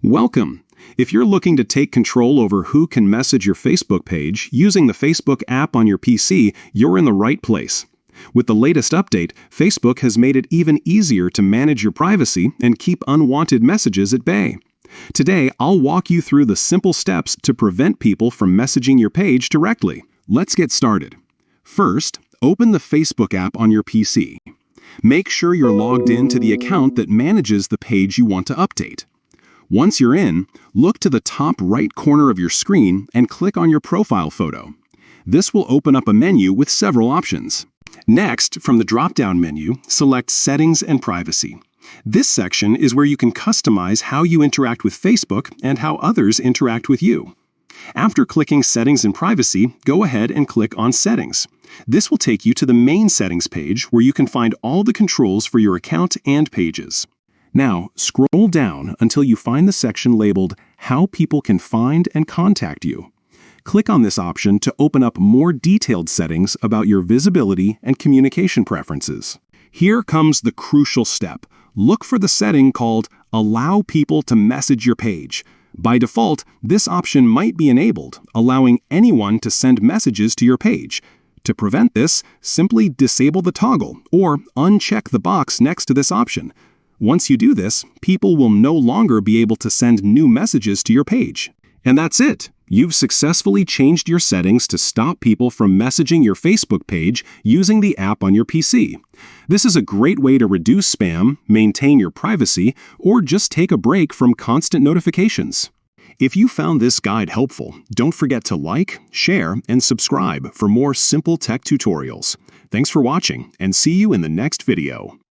Welcome! If you're looking to take control over who can message your Facebook page using the Facebook app on your PC, you're in the right place. With the latest update, Facebook has made it even easier to manage your privacy and keep unwanted messages at bay. Today, I'll walk you through the simple steps to prevent people from messaging your page directly. Let's get started. First, open the Facebook app on your PC. Make sure you're logged in to the account that manages the page you want to update. Once you're in, look to the top right corner of your screen and click on your profile photo. This will open up a menu with several options. Next, from the drop-down menu, select Settings and Privacy. This section is where you can customize how you interact with Facebook and how others interact with you. After clicking Settings and Privacy, go ahead and click on Settings. This will take you to the main settings page where you can find all the controls for your account and pages. Now, scroll down until you find the section labeled How People Can Find and Contact You. Click on this option to open up more detailed settings about your visibility and communication preferences. Here comes the crucial step. Look for the setting called Allow People to Message Your Page. By default, this option might be enabled, allowing anyone to send messages to your page. To prevent this, simply disable the toggle or uncheck the box next to this option. Once you do this, people will no longer be able to send new messages to your page. And that's it! You've successfully changed your settings to stop people from messaging your Facebook page using the app on your PC. This is a great way to reduce spam, maintain your privacy, or just take a break from constant notifications. If you found this guide helpful, don't forget to like, share, and subscribe for more simple tech tutorials. Thanks for watching, and see you in the next video.